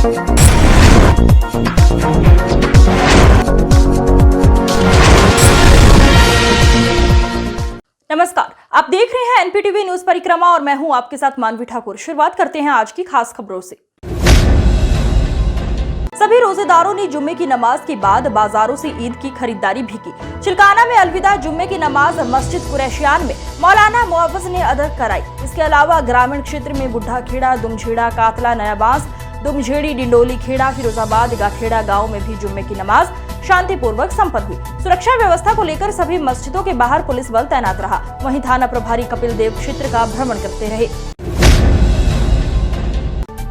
नमस्कार, आप देख रहे हैं एनपीटीवी न्यूज परिक्रमा और मैं हूं आपके साथ मानवी ठाकुर। शुरुआत करते हैं आज की खास खबरों से। सभी रोजेदारों ने जुम्मे की नमाज के बाद बाजारों से ईद की खरीदारी भी की। चिल्काना में अलविदा जुम्मे की नमाज मस्जिद कुरैशियान में मौलाना मुअव्वज़ ने अदा कराई। इसके अलावा ग्रामीण क्षेत्र में बुढ़ा खेड़ा, दुमझेड़ा, कातला, नया बांस, दुमझेड़ी, डिंडोली खेड़ा, फिरोजाबाद, गाखेड़ा गांव में भी जुम्मे की नमाज शांतिपूर्वक संपन्न हुई। सुरक्षा व्यवस्था को लेकर सभी मस्जिदों के बाहर पुलिस बल तैनात रहा। वहीं थाना प्रभारी कपिल देव क्षेत्र का भ्रमण करते रहे।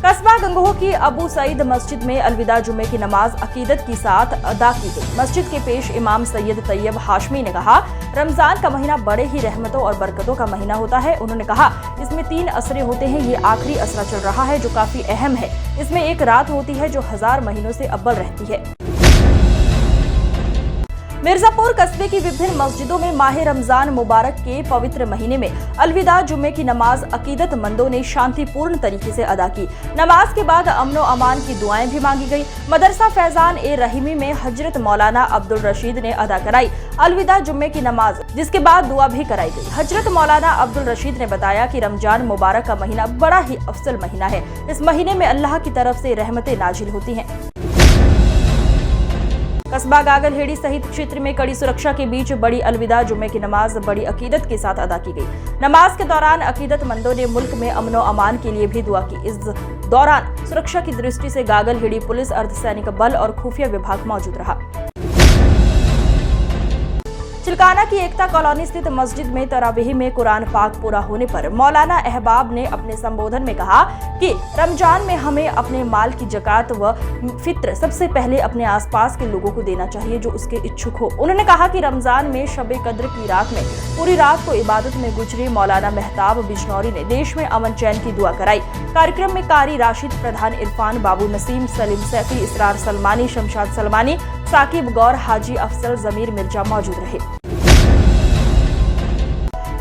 कस्बा गंगोह की अबू सईद मस्जिद में अलविदा जुम्मे की नमाज अकीदत के साथ अदा की गई। मस्जिद के पेश इमाम सैयद तैयब हाशमी ने कहा, रमजान का महीना बड़े ही रहमतों और बरकतों का महीना होता है। उन्होंने कहा, इसमें 3 असरे होते हैं। ये आखिरी असरा चल रहा है जो काफी अहम है। इसमें एक रात होती है जो 1000 महीनों से अव्वल रहती है। मिर्जापुर कस्बे की विभिन्न मस्जिदों में माह रमजान मुबारक के पवित्र महीने में अलविदा जुम्मे की नमाज अकीदतमंदों ने शांतिपूर्ण तरीके से अदा की। नमाज के बाद अमनो अमान की दुआएं भी मांगी गई। मदरसा फैजान ए रहीमी में हजरत मौलाना अब्दुल रशीद ने अदा कराई अलविदा जुम्मे की नमाज, जिसके बाद दुआ भी कराई गई। हजरत मौलाना अब्दुल रशीद ने बताया कि रमजान मुबारक का महीना बड़ा ही अफजल महीना है। इस महीने में अल्लाह की तरफ से रहमतें नाजिल होती हैं। कस्बा गागलहेड़ी सहित क्षेत्र में कड़ी सुरक्षा के बीच बड़ी अलविदा जुम्मे की नमाज बड़ी अकीदत के साथ अदा की गई। नमाज के दौरान अकीदतमंदों ने मुल्क में अमनो अमान के लिए भी दुआ की। इस दौरान सुरक्षा की दृष्टि से गागलहेड़ी पुलिस, अर्धसैनिक बल और खुफिया विभाग मौजूद रहा। चिल्काना की एकता कॉलोनी स्थित मस्जिद में तरावीह में कुरान पाक पूरा होने पर मौलाना अहबाब ने अपने संबोधन में कहा कि रमजान में हमें अपने माल की ज़कात व फित्र सबसे पहले अपने आसपास के लोगों को देना चाहिए जो उसके इच्छुक हो। उन्होंने कहा कि रमजान में शबे कद्र की रात में पूरी रात को इबादत में गुजरे मौलाना मेहताब बिजनौरी ने देश में अमन चैन की दुआ कराई। कार्यक्रम में कारी राशिद, प्रधान इरफान, बाबू नसीम, सलीम सैफी, इसरार सलमानी, शमशाद सलमानी, साकिब गौर, हाजी अफसल, जमीर मिर्जा मौजूद रहे।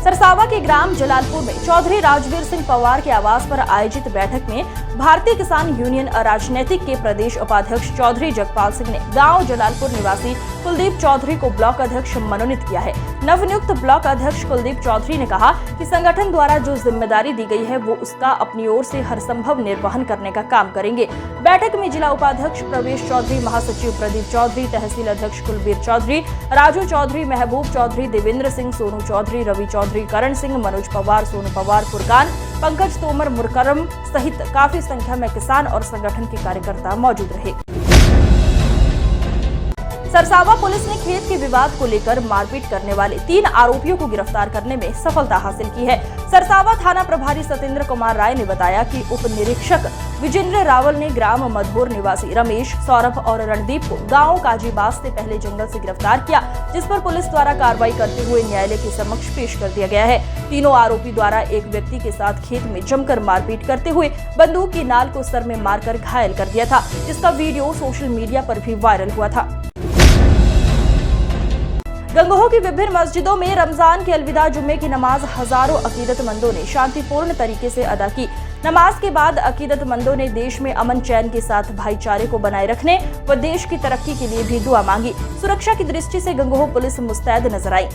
सरसावा के ग्राम जलालपुर में चौधरी राजवीर सिंह पवार के आवास पर आयोजित बैठक में भारतीय किसान यूनियन अराजनैतिक के प्रदेश उपाध्यक्ष चौधरी जगपाल सिंह ने गांव जलालपुर निवासी कुलदीप चौधरी को ब्लॉक अध्यक्ष मनोनीत किया है। नवनियुक्त ब्लॉक अध्यक्ष कुलदीप चौधरी ने कहा कि संगठन द्वारा जो जिम्मेदारी दी गई है वो उसका अपनी ओर से हर संभव निर्वहन करने का काम करेंगे। बैठक में जिला उपाध्यक्ष प्रवेश चौधरी, महासचिव प्रदीप चौधरी, तहसील अध्यक्ष कुलबीर चौधरी, राजू चौधरी, महबूब चौधरी, देवेंद्र सिंह, सोनू चौधरी, रवि चौधरी, करण सिंह, मनोज पवार, सोनू पवार, फुरकान, पंकज तोमर, मुरकरम सहित काफी संख्या में किसान और संगठन के कार्यकर्ता मौजूद रहे। सरसावा पुलिस ने खेत के विवाद को लेकर मारपीट करने वाले 3 आरोपियों को गिरफ्तार करने में सफलता हासिल की है। सरसावा थाना प्रभारी सत्येंद्र कुमार राय ने बताया कि उप निरीक्षक विजेंद्र रावल ने ग्राम मधोर निवासी रमेश, सौरभ और रणदीप को गांव काजीबास से पहले जंगल से गिरफ्तार किया, जिस पर पुलिस द्वारा कार्रवाई करते हुए न्यायालय के समक्ष पेश कर दिया गया है। तीनों आरोपी द्वारा एक व्यक्ति के साथ खेत में जमकर मारपीट करते हुए बंदूक की नाल को सर में मारकर घायल कर दिया था, जिसका वीडियो सोशल मीडिया पर भी वायरल हुआ था। गंगोह की विभिन्न मस्जिदों में रमजान के अलविदा जुम्मे की नमाज हजारों अकीदतमंदों ने शांतिपूर्ण तरीके से अदा की। नमाज के बाद अकीदतमंदों ने देश में अमन चैन के साथ भाईचारे को बनाए रखने व देश की तरक्की के लिए भी दुआ मांगी। सुरक्षा की दृष्टि से गंगोह पुलिस मुस्तैद नजर आई।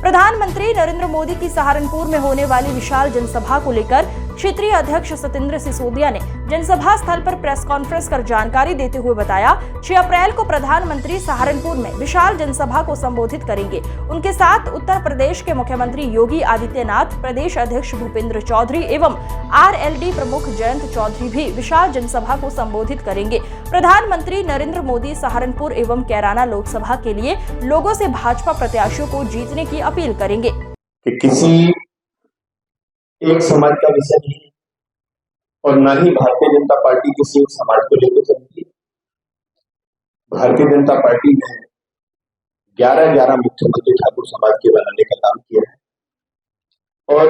प्रधानमंत्री नरेंद्र मोदी की सहारनपुर में होने वाली विशाल जनसभा को लेकर क्षेत्रीय अध्यक्ष सत्येंद्र सिसोदिया ने जनसभा स्थल पर प्रेस कॉन्फ्रेंस कर जानकारी देते हुए बताया, 6 अप्रैल को प्रधानमंत्री सहारनपुर में विशाल जनसभा को संबोधित करेंगे। उनके साथ उत्तर प्रदेश के मुख्यमंत्री योगी आदित्यनाथ, प्रदेश अध्यक्ष भूपेंद्र चौधरी एवं आरएलडी प्रमुख जयंत चौधरी भी विशाल जनसभा को संबोधित करेंगे। प्रधानमंत्री नरेंद्र मोदी सहारनपुर एवं कैराना लोकसभा के लिए लोगों से भाजपा प्रत्याशियों को जीतने की अपील करेंगे। किसी एक समाज का विषय नहीं और न ही भारतीय जनता पार्टी किसी एक समाज को लेकर चलती है। भारतीय जनता पार्टी ने 11 मुख्यमंत्री ठाकुर समाज के बनाने का काम किया है और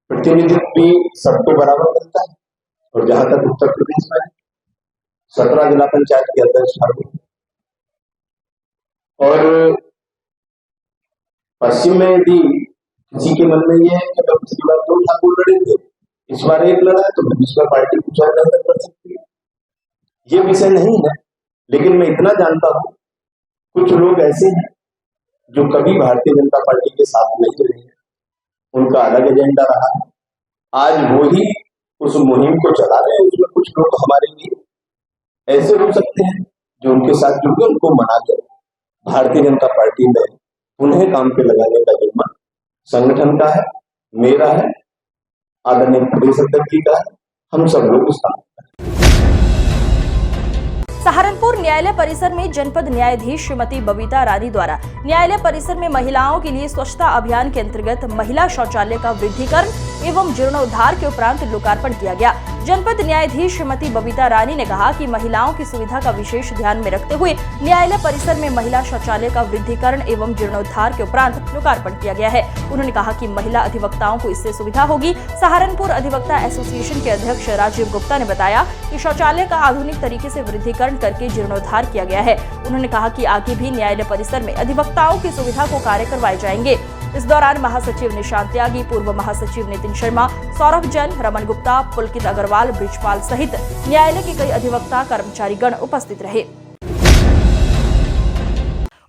प्रतिनिधित्व भी सबको बराबर मिलता है। और जहां तक उत्तर प्रदेश में 17 जिला पंचायत के अध्यक्ष ठाकुर और पश्चिम में यदि किसी के मन में यह है कि पिछली बार 2 ठाकुर लड़े थे इस बार एक लड़ा है तो इस बार पार्टी कुछ और बेहतर कर सकती है, ये विषय नहीं है। लेकिन मैं इतना जानता हूं कुछ लोग ऐसे हैं जो कभी भारतीय जनता पार्टी के साथ नहीं रहे हैं, उनका अलग एजेंडा रहा है, आज वो ही उस मुहिम को चला रहे हैं। उसमें कुछ लोग हमारे लिए ऐसे हो सकते हैं जो उनके साथ जुड़ गए, उनको मनाकर भारतीय जनता पार्टी में उन्हें काम पे लगाने का जिम्मा संगठन का है, मेरा है, आदरणीय प्रदेश अध्यक्ष जी का है, हम सब लोग उस काम। सहारनपुर न्यायालय परिसर में जनपद न्यायाधीश श्रीमती बबीता रानी द्वारा न्यायालय परिसर में महिलाओं के लिए स्वच्छता अभियान के अंतर्गत महिला शौचालय का वृद्धिकरण एवं जीर्णोद्धार के उपरांत लोकार्पण किया गया। जनपद न्यायाधीश श्रीमती बबीता रानी ने कहा कि महिलाओं की सुविधा का विशेष ध्यान में रखते हुए न्यायालय परिसर में महिला शौचालय का वृद्धिकरण एवं जीर्णोद्धार के उपरांत लोकार्पण किया गया है। उन्होंने कहा कि महिला अधिवक्ताओं को इससे सुविधा होगी। सहारनपुर अधिवक्ता एसोसिएशन के अध्यक्ष राजीव गुप्ता ने बताया कि शौचालय का आधुनिक तरीके से वृद्धिकरण करके जीर्णोद्धार किया गया है। उन्होंने कहा कि आगे भी न्यायालय परिसर में अधिवक्ताओं की सुविधा को कार्य करवाए जाएंगे। इस दौरान महासचिव निशांत त्यागी, पूर्व महासचिव नितिन शर्मा, सौरभ जैन, रमन गुप्ता, पुलकित अग्रवाल, ब्रिजपाल सहित न्यायालय के कई अधिवक्ता कर्मचारीगण उपस्थित रहे।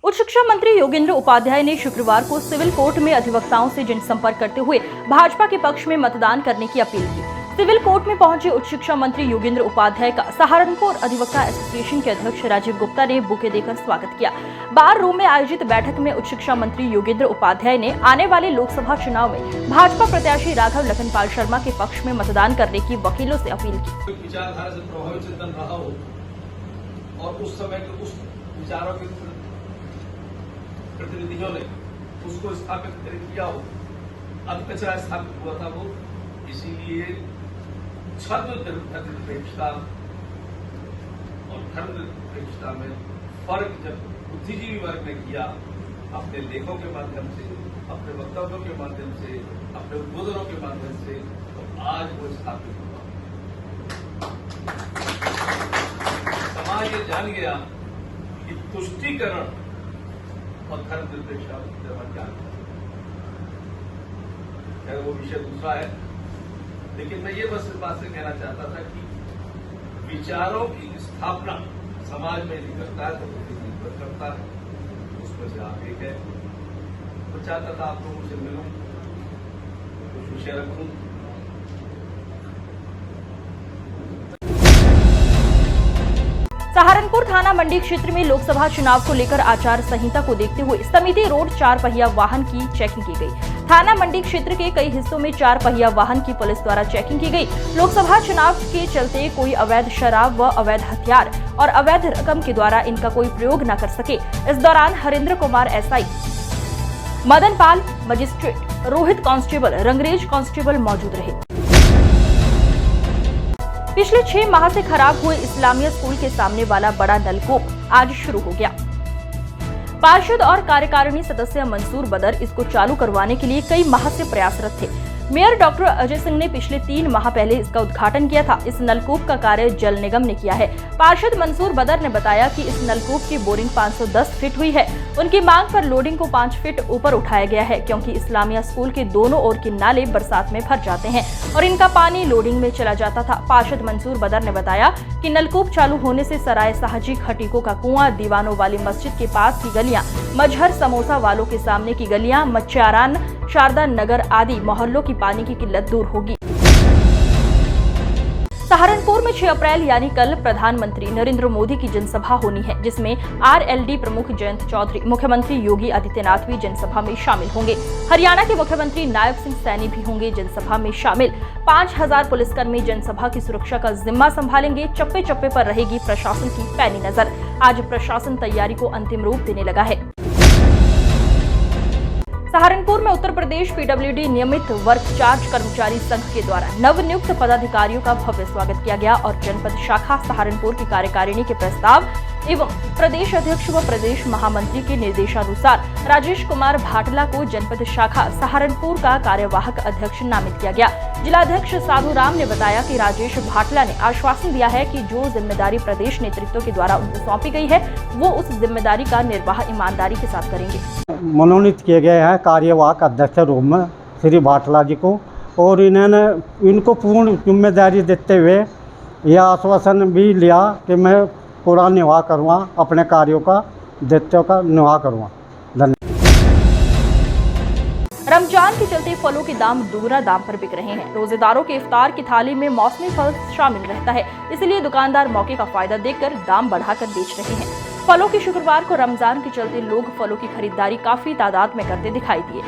उच्च शिक्षा मंत्री योगेंद्र उपाध्याय ने शुक्रवार को सिविल कोर्ट में अधिवक्ताओं से जनसंपर्क करते हुए भाजपा के पक्ष में मतदान करने की अपील की। सिविल कोर्ट में पहुंचे उच्च शिक्षा मंत्री योगेंद्र उपाध्याय का सहारनपुर अधिवक्ता एसोसिएशन के अध्यक्ष राजीव गुप्ता ने बुके देकर स्वागत किया। बार रूम में आयोजित बैठक में उच्च शिक्षा मंत्री योगेंद्र उपाध्याय ने आने वाले लोकसभा चुनाव में भाजपा प्रत्याशी राघव लखनपाल शर्मा के पक्ष में मतदान करने की वकीलों से अपील की। विचारधारा से प्रभावित चिंतन रहा हो और उस समय के उस विचारों के प्रतिनिधियों ने उसको स्थापित किया हो, अत्याचार स्थापित हुआ था वो, इसीलिए छद्म निरपेक्षता और धर्म निरपेक्षता में फर्क जब बुद्धिजीवी वर्ग ने किया, अपने लेखों के माध्यम से, अपने वक्तव्यों के माध्यम से, अपने उद्बोधनों के माध्यम से, तो आज वो स्थापित हुआ। समाज ये जान गया कि तुष्टीकरण और धर्म निरपेक्षता क्या है। वो विषय दूसरा है, लेकिन मैं ये बस इस बात से कहना चाहता था कि विचारों की स्थापना समाज में यदि करता है तो निर्भर करता है, उसमें से आप एक है। तो चाहता था आप लोगों से मिलूं, कुछ विषय रखूं। सहारनपुर थाना मंडी क्षेत्र में लोकसभा चुनाव को लेकर आचार संहिता को देखते हुए समिति रोड 4 पहिया वाहन की चेकिंग की गई। थाना मंडी क्षेत्र के कई हिस्सों में 4 पहिया वाहन की पुलिस द्वारा चेकिंग की गई। लोकसभा चुनाव के चलते कोई अवैध शराब व अवैध हथियार और अवैध रकम के द्वारा इनका कोई प्रयोग न कर सके। इस दौरान हरेंद्र कुमार एसआई, मदन पाल magistrate, Rohit constable, Rangrez constable मौजूद रहे। पिछले 6 माह से खराब हुए इस्लामिया स्कूल के सामने वाला बड़ा नलकूप आज शुरू हो गया। पार्षद और कार्यकारिणी सदस्य मंसूर बदर इसको चालू करवाने के लिए कई माह से प्रयासरत थे। मेयर डॉक्टर अजय सिंह ने पिछले 3 माह पहले इसका उद्घाटन किया था। इस नलकूप का कार्य जल निगम ने किया है। पार्षद मंसूर बदर ने बताया कि इस नलकूप की बोरिंग 510 फीट हुई है। उनकी मांग पर लोडिंग को 5 फीट ऊपर उठाया गया है, क्योंकि इस्लामिया स्कूल के दोनों ओर के नाले बरसात में भर जाते हैं और इनका पानी लोडिंग में चला जाता था। पार्षद मंसूर बदर ने बताया कि नलकूप चालू होने से सराय साहजी, खटीकों का कुआं, दीवानों वाली मस्जिद के पास की गलियां, मजहर समोसा वालों के सामने की गलियां, मच्चारान, शारदा नगर आदि मोहल्लों की पानी की किल्लत दूर होगी। सहारनपुर में 6 अप्रैल यानी कल प्रधानमंत्री नरेंद्र मोदी की जनसभा होनी है, जिसमें आरएलडी प्रमुख जयंत चौधरी, मुख्यमंत्री योगी आदित्यनाथ भी जनसभा में शामिल होंगे। हरियाणा के मुख्यमंत्री नायब सिंह सैनी भी होंगे जनसभा में शामिल। 5000 पुलिसकर्मी जनसभा की सुरक्षा का जिम्मा संभालेंगे। चप्पे चप्पे पर रहेगी प्रशासन की पैनी नजर। आज प्रशासन तैयारी को अंतिम रूप देने लगा है। सहारनपुर में उत्तर प्रदेश पीडब्ल्यूडी नियमित वर्क चार्ज कर्मचारी संघ के द्वारा नवनियुक्त पदाधिकारियों का भव्य स्वागत किया गया और जनपद शाखा सहारनपुर की कार्यकारिणी के प्रस्ताव एवं प्रदेश अध्यक्ष व प्रदेश महामंत्री के निर्देशानुसार राजेश कुमार भाटला को जनपद शाखा सहारनपुर का कार्यवाहक अध्यक्ष नामित किया गया। जिलाध्यक्ष साधु राम ने बताया कि राजेश भाटला ने आश्वासन दिया है कि जो जिम्मेदारी प्रदेश नेतृत्व के द्वारा उनको सौंपी गई है वो उस जिम्मेदारी का निर्वाह ईमानदारी के साथ करेंगे। मनोनीत किए गए हैं कार्यवाहक अध्यक्ष रूप में श्री भाटला जी को और इनको पूर्ण जिम्मेदारी देते हुए यह आश्वासन भी लिया कि मैं पूरा निर्वाह करूँगा, अपने कार्यों का दायित्व का निर्वाह करूँगा। धन्यवाद। रमजान के चलते फलों के दाम दुगना दाम पर बिक रहे हैं। रोजेदारों के इफ्तार की थाली में मौसमी फल शामिल रहता है, इसलिए दुकानदार मौके का फायदा देखकर दाम बढ़ाकर बेच रहे हैं। फलों के शुक्रवार को रमजान के चलते लोग फलों की खरीदारी काफी तादाद में करते दिखाई दिए।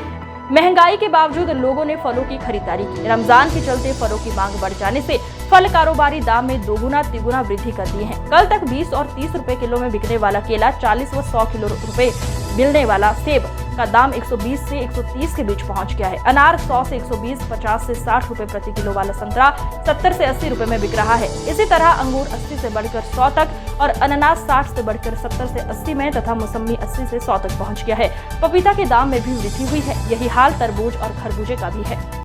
महंगाई के बावजूद लोगों ने फलों की खरीदारी की। रमजान के चलते फलों की मांग बढ़ जाने से फल कारोबारी दाम में दोगुना तिगुना वृद्धि कर दी है। कल तक 20 और 30 रुपए किलो में बिकने वाला केला 40 व 100 किलो रुपए मिलने वाला सेब का दाम 120 से 130 के बीच पहुंच गया है। अनार 100 से 120, 50 से 60 रुपए प्रति किलो वाला संतरा 70 से 80 रुपए में बिक रहा है। इसी तरह अंगूर 80 से बढ़कर 100 तक और अनानास 60 से बढ़कर 70 से 80 में तथा मौसमी 80 से 100 तक पहुंच गया है। पपीता के दाम में भी वृद्धि हुई है। यही हाल तरबूज और खरबूजे का भी है।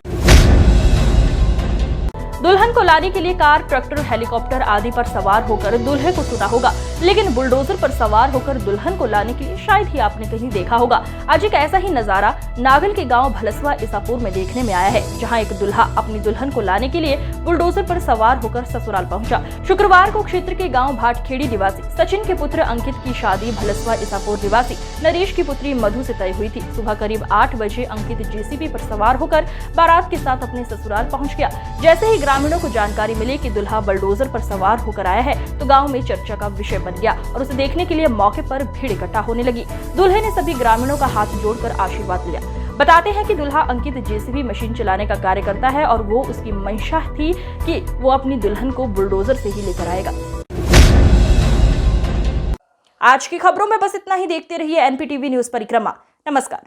दुल्हन को लाने के लिए कार, ट्रैक्टर, हेलीकॉप्टर आदि पर सवार होकर दूल्हे को सुना होगा, लेकिन बुलडोजर पर सवार होकर दुल्हन को लाने के लिए शायद ही आपने कहीं देखा होगा। आज एक ऐसा ही नजारा नागल के गांव भलसवा ईसापुर में देखने में आया है, जहां एक दुल्हा अपनी दुल्हन को लाने के लिए बुलडोजर पर सवार होकर ससुराल पहुंचा। शुक्रवार को क्षेत्र के गाँव भाटखेड़ी निवासी सचिन के पुत्र अंकित की शादी भलसवा ईसापुर निवासी नरेश की पुत्री मधु से तय हुई थी। सुबह करीब 8 बजे अंकित जेसीबी पर सवार होकर बारात के साथ अपने ससुराल पहुँच गया। जैसे ही ग्रामीणों को जानकारी मिली कि दुल्हा बुलडोजर पर सवार होकर आया है, तो गांव में चर्चा का विषय बन गया और उसे देखने के लिए मौके पर भीड़ इकट्ठा होने लगी। दूल्हे ने सभी ग्रामीणों का हाथ जोड़कर आशीर्वाद लिया। बताते हैं कि दूल्हा अंकित जेसीबी मशीन चलाने का कार्य करता है और वो उसकी मंशा थी कि वो अपनी दुल्हन को बुलडोजर से ही लेकर आएगा। आज की खबरों में बस इतना ही। देखते रहिए एनपीटीवी न्यूज परिक्रमा। नमस्कार।